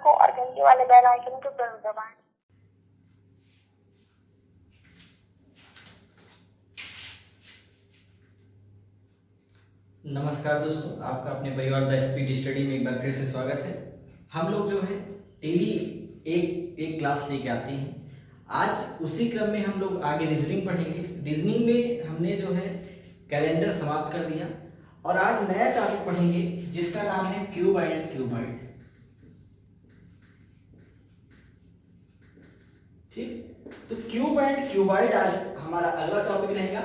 को और घंटी वाले बेल आइकन को जरूर दबाएं। नमस्कार दोस्तों, आपका अपने परिवार द स्पीड स्टडी में एक बार फिर से स्वागत है। हम लोग जो है डेली एक एक क्लास लेके आते हैं। आज उसी क्रम में हम लोग आगे रीजनिंग पढ़ेंगे। रीजनिंग में हमने जो है कैलेंडर समाप्त कर दिया और आज नया टॉपिक पढ़ेंगे जिसका नाम है क्यूब एंड क्यूबॉइड। ठीक, तो क्यूब एंड क्यूबॉइड आज हमारा अगला टॉपिक रहेगा।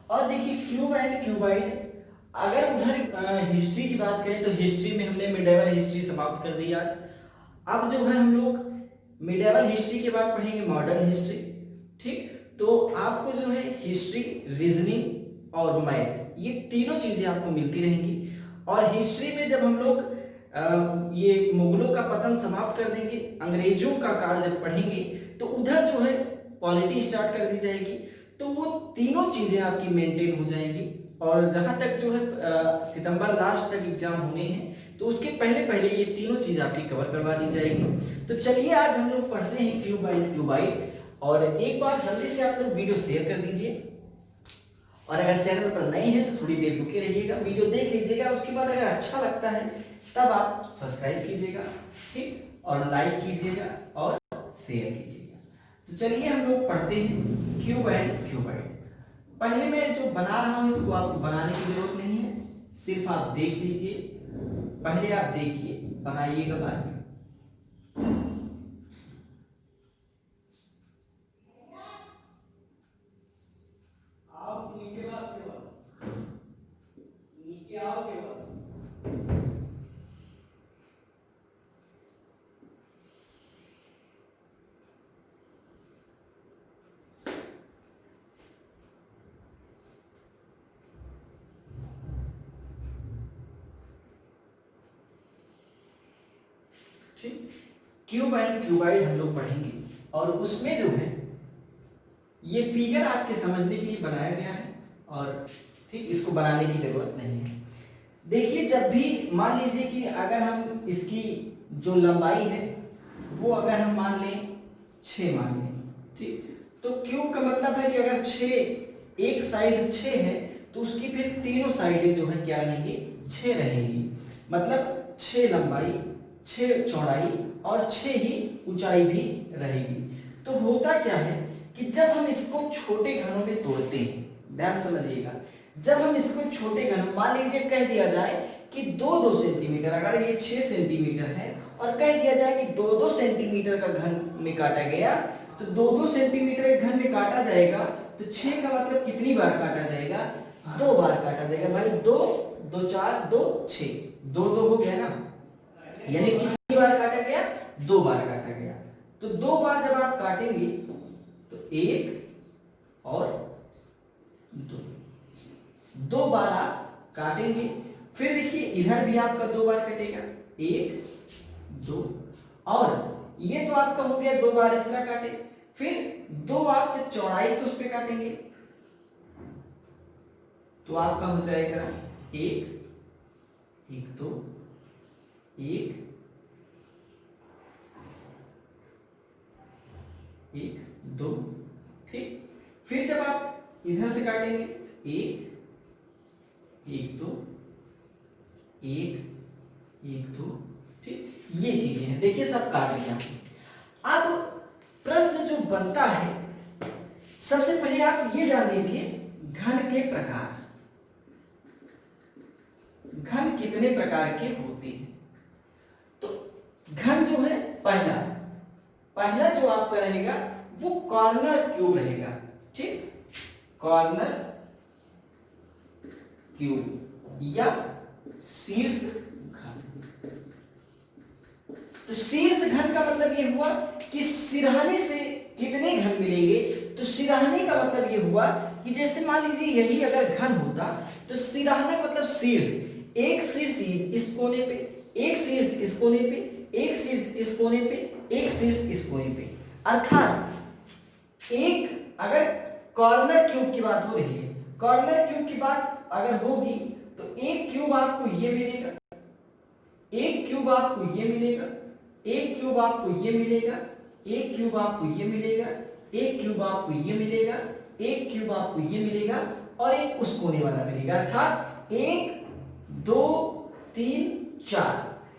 और देखिए क्यूब एंड क्यूबॉइड, अगर उधर हिस्ट्री की बात करें तो हिस्ट्री में हमने मिडेवल हिस्ट्री समाप्त कर दी आज। अब जो है हम लोग मिडेवल हिस्ट्री के बाद पढ़ेंगे मॉडर्न हिस्ट्री। ठीक, तो आपको जो है हिस्ट्री, रीजनिंग और मैथ, ये तीनों चीजें आपको मिलती रहेंगी। और हिस्ट्री में जब हम लोग ये मुगलों का पतन समाप्त कर देंगे, अंग्रेजों का काल जब पढ़ेंगे तो उधर जो है पॉलिटी स्टार्ट कर दी जाएगी। तो वो तीनों चीजें आपकी मेंटेन हो जाएंगी। और जहां तक जो है सितंबर लास्ट तक एग्जाम होने हैं तो उसके पहले पहले ये तीनों चीज आपकी कवर करवा दी जाएगी। तो चलिए आज हम लोग पढ़ते हैं क्यूब एंड क्यूबॉइड। और एक बार जल्दी से आप लोग वीडियो शेयर कर दीजिए और अगर चैनल पर नए हैं तो थोड़ी देर रुके रहिएगा, वीडियो देख लीजिएगा। उसके बाद अगर अच्छा लगता है तब आप सब्सक्राइब कीजिएगा, ठीक, और लाइक कीजिएगा और शेयर कीजिएगा। तो चलिए हम लोग पढ़ते हैं क्यूब एंड क्यूबॉइड। पहले मैं जो बना रहा हूं इसको आपको बनाने की जरूरत नहीं है, सिर्फ आप देख लीजिए। पहले आप देखिए, बनाइएगा बाद में। आप नीचे बस केवल नीचे आओ केवल। क्यूब एंड क्यूबॉइड हम लोग पढ़ेंगे और उसमें जो है ये फिगर आपके समझने के लिए बनाया गया है और ठीक, इसको बनाने की जरूरत नहीं है। देखिए जब भी मान लीजिए कि अगर हम इसकी जो लंबाई है वो अगर हम मान लें 6 मान लें, ठीक, तो क्यूब का मतलब है कि अगर 6, एक साइड 6 है तो उसकी फिर तीनों साइडें जो है क्या रहेंगी, 6 रहेंगी। मतलब 6 लंबाई, 6 चौड़ाई और 6 ही ऊंचाई भी रहेगी। तो होता क्या है कि जब हम इसको छोटे घनों में तोड़ते हैं, ध्यान समझिएगा, जब हम इसको छोटे घनों, मान लीजिए कह दिया जाए कि 2-2 सेंटीमीटर, अगर ये 6 सेंटीमीटर है और कह दिया जाए कि 2-2 सेंटीमीटर का घन में काटा गया, तो 2-2 सेंटीमीटर के घन में काटा जाएगा तो 6 का मतलब कितनी बार काटा जाएगा, 2 बार काटा जाएगा। भाई 2, 2 4, 2 6, 2 हो गया ना, यानी कितनी बार काटा गया, 2 बार काटा गया। तो 2 बार जब आप काटेंगे तो 1 और 2 बार आप काटेंगे। फिर देखिए इधर भी आपका 2 बार कटेगा, 1 2, और ये तो आपका हो गया 2 बार इस तरह काटे। फिर 2 आप जब चौड़ाई के उस पे काटेंगे तो आपका हो जाएगा 1 1 2 1 1 2, ठीक। फिर जब आप इधर से काटेंगे 1 1 2 1 1 2, ठीक, ये चीजें हैं। देखिए सब काट लिया। अब प्रश्न जो बनता है, सबसे पहले आप ये जान लीजिए घन के प्रकार। घन कितने प्रकार के होते हैं? तो घन जो है पहला जो आपका रहेगा वो कॉर्नर क्यूब रहेगा, ठीक, कॉर्नर क्यूब या शीर्ष घन। तो शीर्ष घन का मतलब ये हुआ कि सिरहाने से कितने घन मिलेंगे। तो सिरहाने का मतलब ये हुआ कि जैसे मान लीजिए यही अगर घन होता तो सिरहाना का मतलब शीर्ष, एक शीर्ष इस कोने पे, एक शीर्ष इस कोने पे, एक शीर्ष इस कोने पे, एक शीर्ष इस कोने पे। अर्थात एक, अगर कॉर्नर क्यूब की बात हो रही है, कॉर्नर क्यूब की बात अगर होगी तो एक क्यूब आपको ये मिलेगा, एक क्यूब आपको ये मिलेगा, एक क्यूब आपको ये मिलेगा, एक क्यूब आपको ये मिलेगा, एक क्यूब आपको ये मिलेगा, एक क्यूब आपको ये मिलेगा और एक उस कोने वाला मिलेगा। अर्थात 1 2 3 4,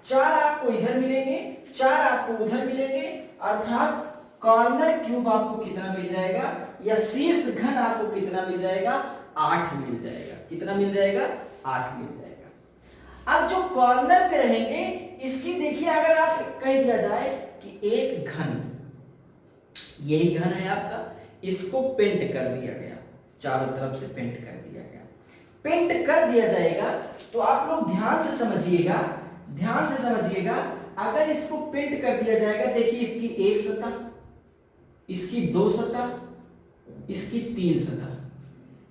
4 आपको इधर मिलेंगे, 4 आपको उधर मिलेंगे। अर्थात कॉर्नर क्यूब आपको कितना मिल जाएगा या शीर्ष घन आपको कितना मिल जाएगा, 8 मिल जाएगा। कितना मिल जाएगा, 8 मिल जाएगा। अब जो कॉर्नर पे रहेंगे इसकी देखिए, अगर आप कह दिया जाए कि एक घन, यही घन है आपका, इसको पेंट कर दिया गया, चारों तरफ से पेंट कर दिया गया, पेंट कर दिया जाएगा तो आप लोग ध्यान से समझिएगा, ध्यान से समझिएगा। अगर इसको पेंट कर दिया जाएगा, देखिए इसकी एक सतह, इसकी 2 सतह, इसकी 3 सतह,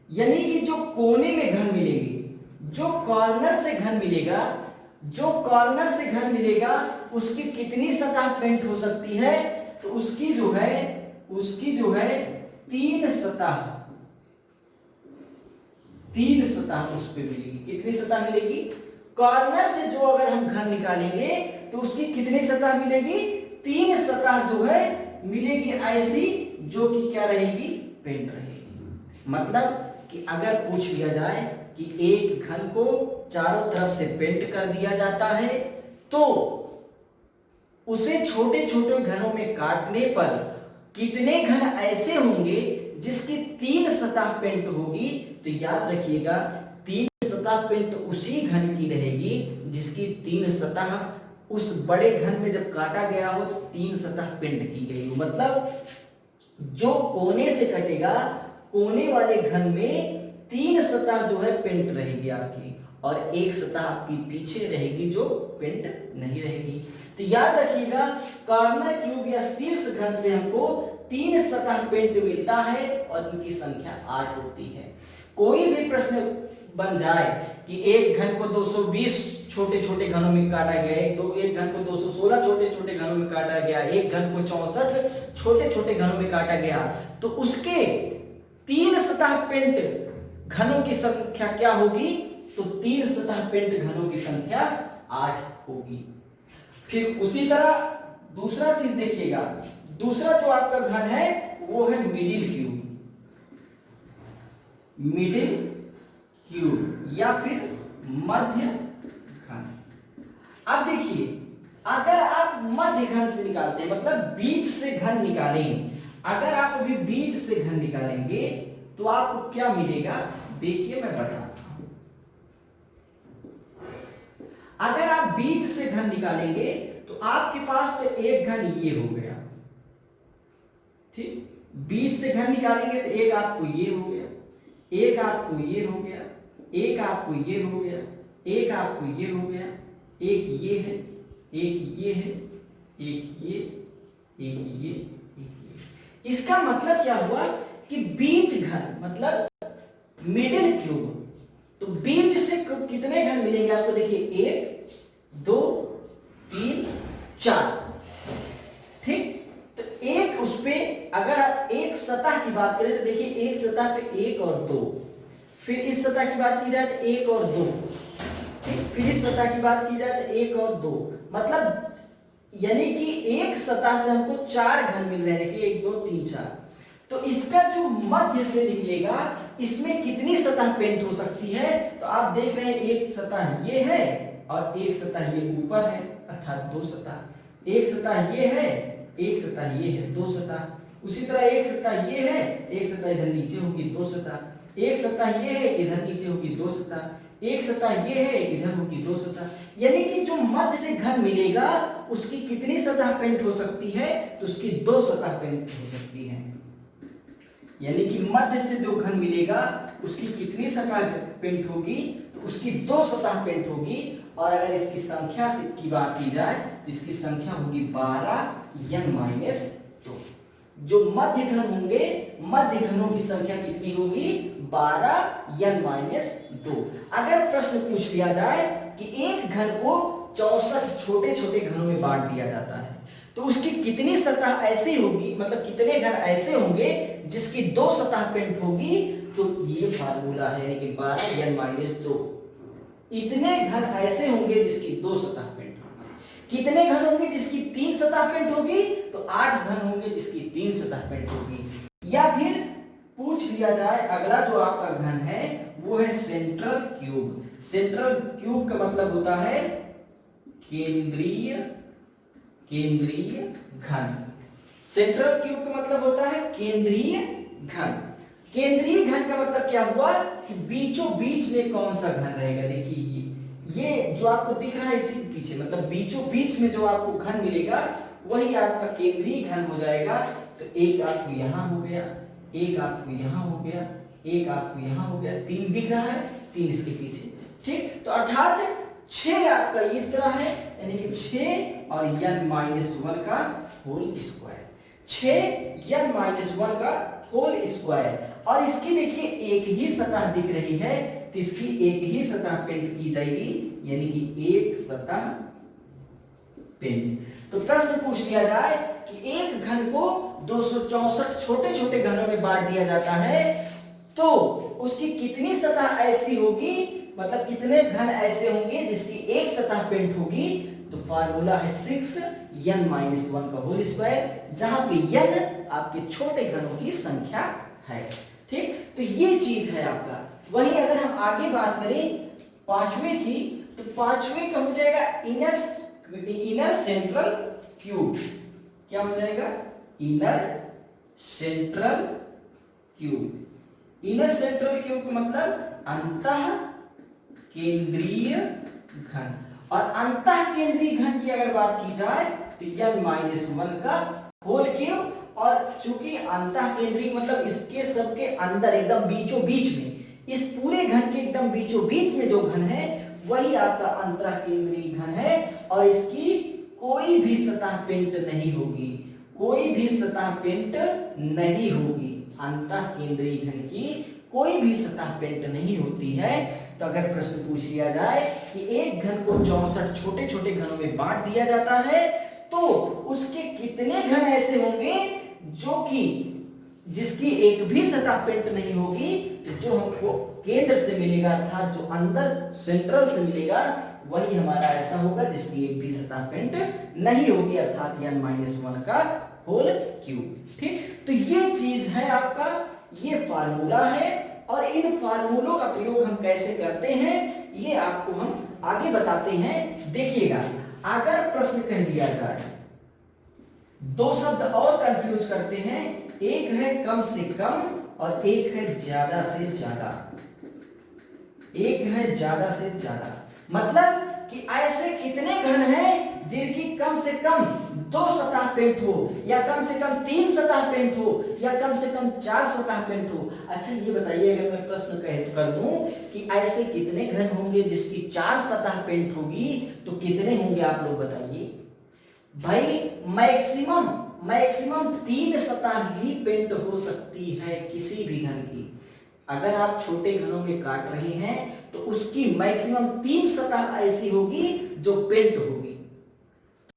यानी कि जो कोने में घन मिलेंगे, जो कॉर्नर से घन मिलेगा, जो कॉर्नर से घन मिलेगा उसकी कितनी सतह पेंट हो सकती है, तो उसकी जो है 3 सतह, 3 सतह उस पे मिलेगी। कितनी सतह मिलेगी, कॉर्नर से जो अगर हम घन निकालेंगे तो उसकी कितनी सतह मिलेगी, 3 सतह जो है मिलेगी ऐसी, जो कि क्या रहेगी, पेंट रहेगी। मतलब कि अगर पूछ लिया जाए कि एक घन को चारों तरफ से पेंट कर दिया जाता है तो उसे छोटे छोटे घनों में काटने पर कितने घन ऐसे होंगे जिसकी 3 सतह पेंट होगी, तो याद रखिएगा 3 सतह पेंट उसी घन की रहेगी जिसकी 3 सतह उस बड़े घन में जब काटा गया हो तो 3 सतह पेंट की गई हो। मतलब जो कोने से कटेगा, कोने वाले घन में 3 सतह जो है पेंट रहेगी आपकी, और एक सतह आपकी पीछे रहेगी जो पेंट नहीं रहेगी। तो याद रखिएगा कॉर्नर क्यूब या शीर्ष घन से हमको 3 सतह पेंट मिलता है और इनकी संख्या 8 होती है। कोई भी प्रश्न बन जाए कि एक घन को 220 छोटे छोटे घनों में काटा गया, एक घन को 216 छोटे छोटे घनों में काटा गया, एक घन को 64 छोटे छोटे घनों में काटा गया, तो उसके 3 सतह पेंट घनों की संख्या क्या होगी, तो 3 सतह पेंट घनों की संख्या 8 होगी। फिर उसी तरह दूसरा चीज देखिएगा, दूसरा जो आपका घन है वो है मिडिल क्यूब, मिडिल क्यूब या फिर मध्य घन। अब देखिए अगर आप मध्य घन से निकालते हैं, मतलब बीच से घन निकालें, अगर आप अभी बीच से घन निकालेंगे तो आपको क्या मिलेगा, देखिए मैं बताता हूं। अगर आप बीच से घन निकालेंगे तो आपके पास तो एक घन ये हो गया, ठीक, बीच से घन निकालेंगे तो एक आपको ये हो गया, एक आपको ये हो गया, एक आपको ये हो गया, एक आपको ये हो गया, एक ये है, एक ये है, एक ये, एक ये, एक ये। इसका मतलब क्या हुआ कि बीच घन मतलब मिडिल क्यूब, तो बीच से कितने घन मिलेंगे आपको, देखिए 1 2 3 4, ठीक। तो एक उस पे अगर आप एक सतह की बात करें तो देखिए एक सतह पे 1 और 2, फिर इस सतह की बात की जाए तो 1 और 2, ठीक, फिर इस सतह की बात की जाए तो 1 और 2, मतलब यानी कि एक सतह से हमको 4 घन मिल रहे हैं, 1 2 3 4। तो इसका जो मध्य से निकलेगा इसमें कितनी सतह पेंट हो सकती है, तो आप देख रहे हैं एक सतह ये है और एक सतह ये ऊपर है, अर्थात 2 सतह, एक सतह ये है, एक सतह ये है, 2 सतह, उसी तरह एक सतह ये है, एक सतह इधर नीचे होगी 2 सतह, एक सतह ये है इधर नीचे होगी 2 सतह, एक सतह ये है इधर होगी 2 सतह। यानी कि जो मध्य से घन मिलेगा उसकी कितनी सतह पेंट हो सकती है, तो उसकी 2 सतह पेंट हो सकती है। यानी कि मध्य से जो घन मिलेगा उसकी कितनी सतह पेंट होगी, तो उसकी 2 सतह पेंट होगी। और अगर इसकी संख्या से की बात की जाए तो इसकी संख्या होगी 12n-2। जो मध्य घन होंगे, मध्य घनों की संख्या कितनी होगी, 12n-2। अगर प्रश्न पूछ लिया जाए कि एक घन को 64 छोटे छोटे घनों में बांट दिया जाता है तो उसकी कितनी सतह ऐसी होगी, मतलब कितने घन ऐसे होंगे जिसकी 2 सतह पेंट होगी, तो ये फार्मूला है, यानी कि 12n-2। इतने घन ऐसे होंगे जिसकी 2 सतह पेंट होंगे। कितने घन होंगे जिसकी 3 सतह पेंट होगी, तो 8 घन होंगे जिसकी 3 सतह पेंट होगी। या फिर पूछ लिया जाए अगला जो आपका घन है वो है सेंट्रल क्यूब। सेंट्रल क्यूब का मतलब होता है केंद्रीय घन। सेंट्रल क्यूब का मतलब होता है केंद्रीय घन। केंद्रीय घन का मतलब क्या हुआ कि बीचों बीच में कौन सा घन रहेगा। देखिए ये जो आपको दिख रहा है इसी के पीछे, मतलब बीचों बीच में जो आपको घन मिलेगा वही आपका केंद्रीय घन हो जाएगा। तो एक आपको यहां हो गया, एक आपको यहां हो गया, एक आपको यहां हो गया, 3 दिख रहा है, 3 इसके पीछे। ठीक, तो अर्थात 6 आपका इस तरह है, यानी कि 6 और n-1 का होल स्क्वायर, 6 n-1 का होल स्क्वायर। और इसकी देखिए एक ही सतह दिख रही है, तो इसकी एक ही सतह पेंट की जाएगी, यानी कि एक सतह पेंट। तो प्रश्न पूछ लिया जाए कि एक घन को 264 छोटे छोटे घनों में बांट दिया जाता है, तो उसकी कितनी सतह ऐसी होगी, मतलब कितने घन ऐसे होंगे जिसकी एक सतह पेंट होगी। तो फार्मूला है 6n-1 का होल स्क्वायर, जहां पे n आपके छोटे घनों की संख्या है। ठीक, तो ये चीज है आपका। वहीं अगर हम आगे बात करें पांचवें की, तो पांचवें का हो जाएगा इनर सेंट्रल क्यूब। क्या हो जाएगा? Inner central cube. Inner central cube का मतलब अंतः केंद्रीय घन। और अंतः केंद्रीय घन की अगर बात की जाए तो n-1 का होल क्यूब। और चूंकि अंतः केंद्रीय मतलब इसके सबके अंदर एकदम बीचों बीच में, इस पूरे घन के एकदम बीचों बीच में जो घन है वही आपका अंतः केंद्रीय घन है। और इसकी कोई भी सतह पेंट नहीं होगी, कोई भी सतह पेंट नहीं होगी। अंतः केंद्रीय घन की कोई भी सतह पेंट नहीं होती है। तो अगर प्रश्न पूछ लिया जाए कि एक घन को 64 छोटे छोटे घनों में बांट दिया जाता है, तो उसके कितने घन ऐसे होंगे जो कि जिसकी एक भी सतह पेंट नहीं होगी। तो जो हमको केंद्र से मिलेगा, अर्थात जो अंदर सेंट्रल से मिलेगा, वही हमारा ऐसा होगा जिसकी एक भी सतह पेंट नहीं होगी, अर्थात n-1 का होल क्यूब। ठीक, तो ये चीज है आपका, ये फार्मूला है। और इन फार्मूलों का प्रयोग हम कैसे करते हैं ये आपको हम आगे बताते हैं। देखिएगा, अगर प्रश्न कह दिया जाए, दो शब्द और कंफ्यूज करते हैं, एक है कम से कम और एक है ज्यादा से ज्यादा। एक है ज्यादा से ज्यादा, मतलब कि ऐसे कितने घन हैं जिनकी कम से कम 2 सतह पेंट हो, या कम से कम 3 सतह पेंट हो, या कम से कम 4 सतह पेंट हो। अच्छा ये बताइए, अगर मैं प्रश्न कर दूं कि ऐसे कितने घन होंगे जिसकी 4 सतह पेंट होगी, तो कितने होंगे आप लोग बताइए भाई। मैक्सिमम 3 सतह ही पेंट हो सकती है किसी भी घन की। अगर आप छोटे घनों में काट रहे हैं तो उसकी मैक्सिमम 3 सतह ऐसी होगी जो पेंट होगी।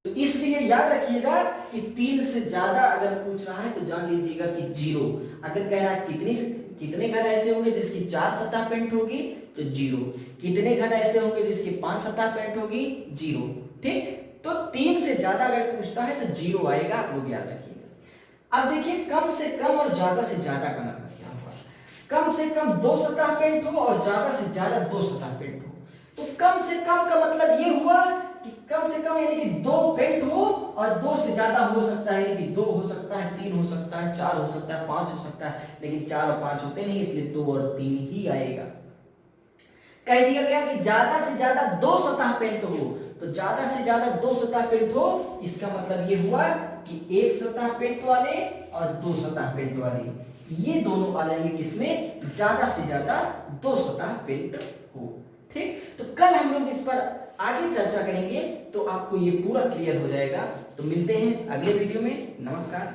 तो इसलिए याद रखिएगा कि 3 से ज्यादा अगर पूछ रहा है तो जान लीजिएगा कि 0। अगर कह रहा है कितने घन ऐसे होंगे जिसकी 4 सतह पेंट होगी, तो 0। कितने घन ऐसे होंगे जिसकी 5 सतह पेंट होगी, 0। ठीक, तो 3 से ज्यादा अगर पूछता है तो 0 आएगा, आप लोग याद रखिएगा। अब देखिए कम से कम और ज्यादा से ज्यादा का मतलब क्या हुआ। कम से कम 2 सतह पेंट हो और ज्यादा से ज्यादा 2 सतह पेंट हो। तो कम से कम का मतलब ये हुआ कि कम से कम यानी कि 2 पेंट हो, और 2 से ज्यादा हो सकता है, यानी कि 2 हो सकता है, 3 हो सकता है, 4 हो सकता है, 5 हो सकता है, लेकिन 4 और 5 होते नहीं, इसलिए 2 और 3 ही आएगा। कह दिया गया कि ज्यादा से ज्यादा 2 सतह पेंट हो, तो ज्यादा से ज्यादा 2 सतह पेंट हो, इसका मतलब ये हुआ कि 1 सतह पेंट वाले और 2 सतह पेंट वाले, ये दोनों आ जाएंगे किसमें, ज्यादा से ज्यादा 2 सतह पेंट हो। ठीक, तो कल हम लोग इस पर आगे चर्चा करेंगे, तो आपको ये पूरा क्लियर हो जाएगा। तो मिलते हैं अगले वीडियो में। नमस्कार।